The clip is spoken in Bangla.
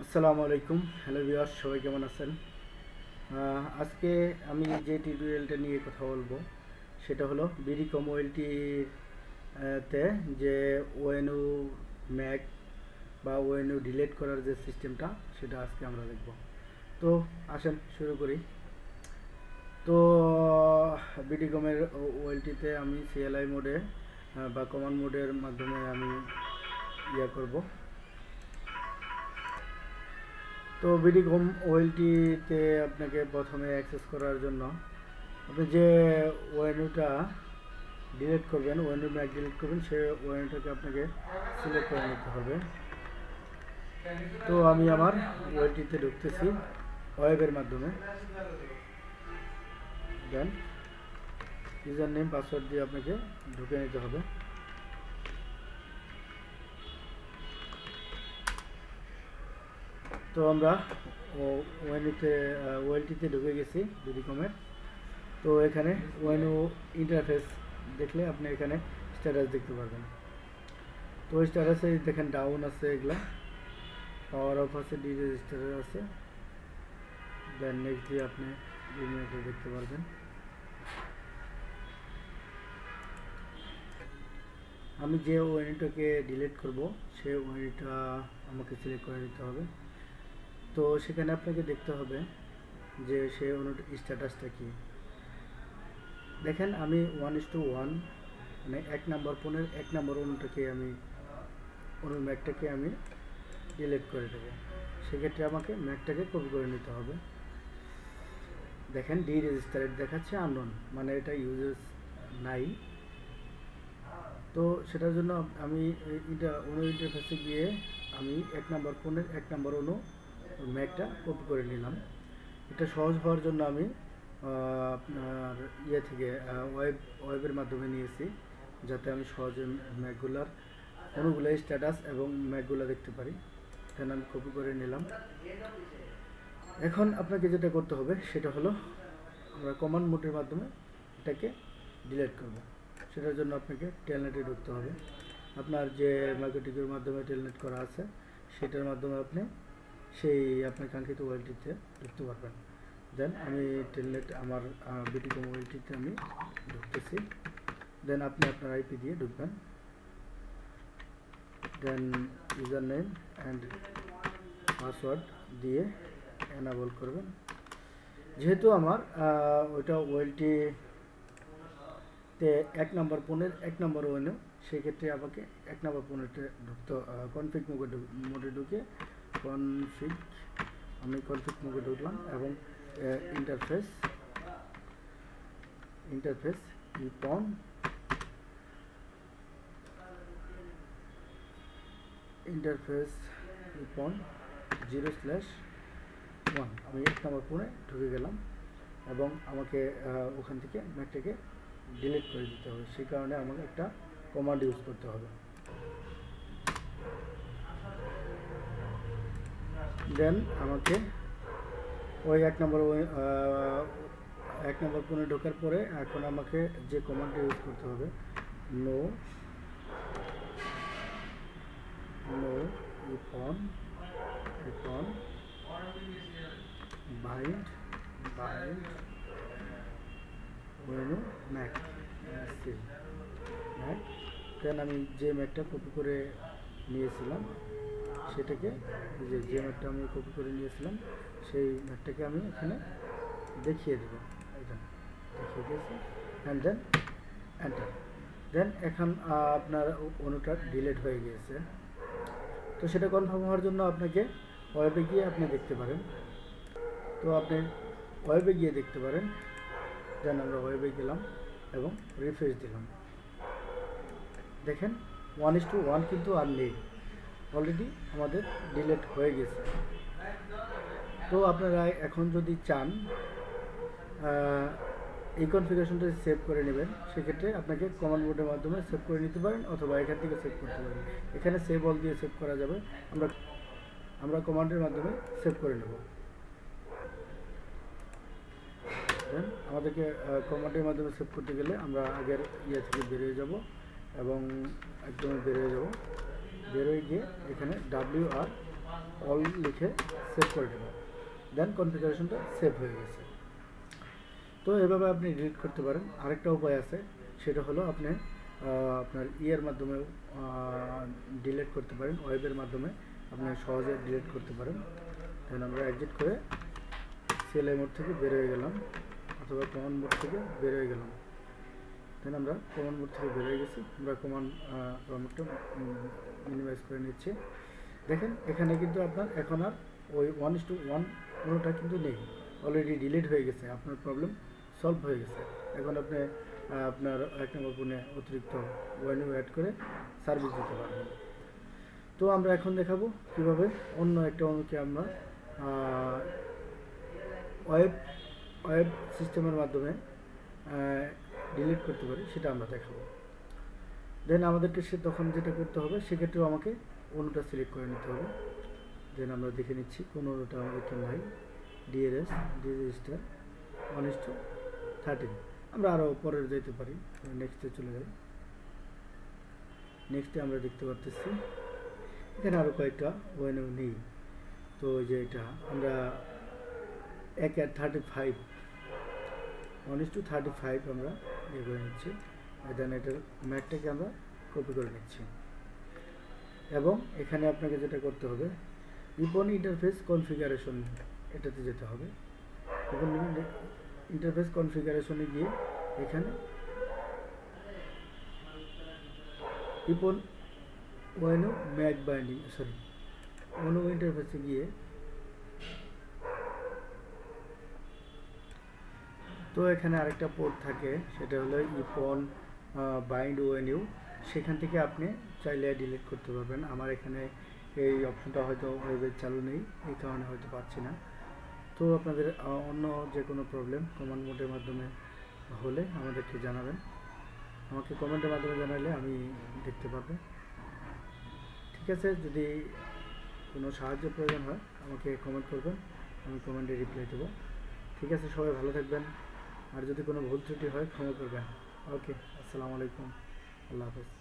আসসালামু আলাইকুম। হ্যালো ভিউয়ার্স, সবাই কেমন আছেন? আজকে আমি যে টিউটোরিয়ালটা নিয়ে কথা বলবো সেটা হলো বিডিকম ওএলটির তে যে ওএনইউ ম্যাক বা ওএনইউ ডিলিট করার যে সিস্টেমটা সেটা আজকে আমরা দেখব। তো আসেন শুরু করি। তো বিডিকমের ওএলটিতে আমি সিএলআই মোডে বা কমান্ড মোডের মাধ্যমে আমি করব। তো বিডিকম ওএলটিতে আপনাকে প্রথমে অ্যাক্সেস করার জন্য আপনি যে ওএনইউটা ডিলিট করবেন, ওএনইউ ম্যাক ডিলিট করবেন, সেই ওএনইউটাকে আপনাকে সিলেক্ট করে নিতে হবে। তো আমি আমার ওএলটিতে ঢুকতেছি ওয়েবের মাধ্যমে। দেন ইউজার নেম পাসওয়ার্ড দিয়ে আপনাকে ঢুকে নিতে হবে। তো আমরা ওএলটিতে ঢুকে গেছি বিডিকমের। তো এখানে ওএনইউ ইন্টারফেস দেখলে আপনি এখানে স্ট্যাটাস দেখতে পারবেন। তো স্ট্যাটাসে দেখেন ডাউন আছে, এগুলা পাওয়ার অফ আছে, ডি রেজিস্টার আছে। দেন নেক্সট দিয়ে আপনি দেখতে পারবেন। আমি যে ওএনইউটাকে ডিলিট করব সেই ওএনইউটা আমাকে সিলেক্ট করে নিতে হবে। তো সেখানে আপনাকে দেখতে হবে যে সেই ওএনইউটার স্ট্যাটাসটা কি। দেখেন আমি 1:1 মানে 1 নম্বর ফোনের 1 নম্বর ওএনইউটাকে আমি ম্যাকটাকে আমি ডিলিট করে দেবো। সেক্ষেত্রে আমাকে ম্যাকটাকে কপি করে নিতে হবে। দেখেন ডি রেজিস্টারেড দেখাচ্ছে আননোন, মানে এটা ইউজেস নাই। তো সেটার জন্য আমি অনু ইন্টারফেসে গিয়ে আমি 1 নম্বর ফোনের 1 নম্বর অনু ম্যাকটা কপি করে নিলাম। এটা সহজ হওয়ার জন্য আমি আপনার থেকে ওয়েবের মাধ্যমে নিয়েছি, যাতে আমি সহজে ম্যাকগুলার অনুগুলো স্ট্যাটাস এবং ম্যাকগুলো দেখতে পারি। এখানে আমি কপি করে নিলাম। এখন আপনাকে যেটা করতে হবে সেটা হলো আমরা কমান্ড মোডের মাধ্যমে এটাকে ডিলিট করব। সেটার জন্য আপনাকে টেলনেটে ঢুকতে হবে। আপনার যে মাইক্রোটিকের মাধ্যমে টেলনেট করা আছে সেটার মাধ্যমে আপনি সেই আপনার কাঙ্ক্ষিত ওয়েলটিতে ঢুকতে পারবেন। দেন আমি টেলনেট আমার বিডিকম ওয়েলটিতে আমি ঢুকতেছি। দেন আপনি আপনার আইপি দিয়ে ঢুকবেন। Then user name and password দিয়ে এনাবল করবেন। যেহেতু আমার ওইটা ওয়েলটিতে 1 নম্বর ফোনের 1 নম্বর ওয়েনও, সেক্ষেত্রে আমাকে 1 নম্বর ফোনেতে ঢুকতে কনফিগ মোডে ঢুকে আমি কনফিগ মোডে ঢুকলাম এবং ইন্টারফেস ইপন 0/1 আমি 1 নম্বর ফোনে ঢুকে গেলাম এবং আমাকে ওখান থেকে ম্যাকটাকে ডিলিট করে দিতে হবে। সেই কারণে আমাকে একটা কমান্ড ইউজ করতে হবে। দেন আমাকে ওই 1 নম্বর ফোনে ঢোকার পরে এখন আমাকে যে কমান্ডটা ইউজ করতে হবে, নো ইপন বাইন্ড ওয়েনো ম্যাক। দেন আমি যে ম্যাকটা কপি করে নিয়েছিলাম সেটাকে, যে ম্যাকটা আমি কপি করে নিয়েছিলাম সেই ম্যাকটাকে আমি এখানে দেখিয়ে দেবো। এটা দেখিয়ে দিয়েছি অ্যান্ড দেন এন্টার। দেন এখন আপনার অনুটা ডিলিট হয়ে গিয়েছে। তো সেটা কনফার্ম হওয়ার জন্য আপনাকে ওয়েবে গিয়ে আপনি দেখতে পারেন। তো আপনি ওয়েবে গিয়ে দেখতে পারেন। দেন আমরা ওয়েবে গেলাম এবং রিফ্রেশ দিলাম। দেখেন 1:1 কিন্তু আর নেই, অলরেডি আমাদের ডিলিট হয়ে গেছে। তো আপনারা এখন যদি চান এই কনফিগারেশনটা সেভ করে নেবেন, সেক্ষেত্রে আপনাকে কমান্ড মোডের মাধ্যমে সেভ করে নিতে পারেন অথবা এখান থেকে সেভ করতে পারেন। এখানে সেভ অল দিয়ে সেভ করা যাবে। আমরা কমান্ডের মাধ্যমে সেভ করে নেব। দেন আমাদেরকে কমান্ডের মাধ্যমে সেভ করতে গেলে আমরা আগের থেকে বেরিয়ে যাব এবং একদমই বেরিয়ে যাব। বেরোয় গিয়ে এখানে WR অল লিখে সেভ করে দেব, দেন কনফিগারেশনটা সেভ হয়ে গেছে। তো এভাবে আপনি ডিলিট করতে পারেন। আরেকটা উপায় আছে, সেটা হলো আপনি আপনার ইয়ের মাধ্যমে ডিলিট করতে পারেন, ওয়েবের মাধ্যমে আপনি সহজে ডিলিট করতে পারেন। দেন আমরা এক্সিট করে সিএলআই মোড থেকে বের হয়ে গেলাম, অথবা কমান্ড মোড থেকে বের হয়ে গেলাম। দেন আমরা কমান্ড মোড থেকে বের হয়ে গেছি, আমরা কমান্ডটা মিনিমাইজ করে নিচ্ছি। দেখেন এখানে কিন্তু আপনার এখন আর ওই 1:1 কোনোটা কিন্তু নেই, অলরেডি ডিলিট হয়ে গেছে, আপনার প্রবলেম সলভ হয়ে গেছে। এখন আপনি আপনার 1 নম্বর ফোনে অতিরিক্ত ওয়েনিউ অ্যাড করে সার্ভিস দিতে পারবেন। তো আমরা এখন দেখাবো কীভাবে অন্য একটা অণুকে আমরা ওয়েব সিস্টেমের মাধ্যমে ডিলিট করতে পারি, সেটা আমরা দেখাবো। দেন আমাদেরকে তখন যেটা করতে হবে, সেক্ষেত্রেও আমাকে অণুটা সিলেক্ট করে নিতে হবে। দেন আমরা দেখে নিচ্ছি কোন অণুটা আমাদেরকে নাই, ডিআরএস রেজিস্টার 1:13। আমরা আরও পরে যেতে পারি, নেক্সটে চলে যাই। নেক্সটে আমরা দেখতে পাচ্ছি এখানে আরও কয়েকটা ওয়েনিউ নেই। তো ওই যে এটা আমরা 1:35 1:35 আমরা ইয়ে করে নিচ্ছি। দেন এটার ম্যাটটাকে আমরা কপি করে নিচ্ছি, এবং এখানে আপনাকে যেটা করতে হবে, রিপন ইন্টারফেস কনফিগারেশন, এটাতে যেতে হবে। এখন ইন্টারফেস কনফিগারেশনে গিয়ে এখানে রিপন ওয়েনো ম্যাক বাইন্ডিং অণু ইন্টারফেসে গিয়ে, তো এখানে আরেকটা পোর্ট থাকে, সেটা হলো ইপন বাইন্ড ওয়েনিউ। সেখান থেকে আপনি চাইলে ডিলিট করতে পারবেন। আমার এখানে এই অপশনটা হয়তো ওয়েবে চালু নেই, এই কারণে হয়তো পাচ্ছি না। তো আপনাদের অন্য যে কোনো প্রবলেম কমান্ড মোডের মাধ্যমে হলে আমাদেরকে জানাবেন, আমাকে কমেন্টের মাধ্যমে জানালে আমি দেখতে পারবো। ঠিক আছে, যদি কোনো সাহায্যের প্রয়োজন হয় আমাকে কমেন্ট করবেন, আমি কমেন্টে রিপ্লাই দেবো। ঠিক আছে, সবাই ভালো থাকবেন, আর যদি কোনো ভুল ত্রুটি হয় ক্ষমা করবেন। ওকে, আসসালামু আলাইকুম, আল্লাহ হাফেজ।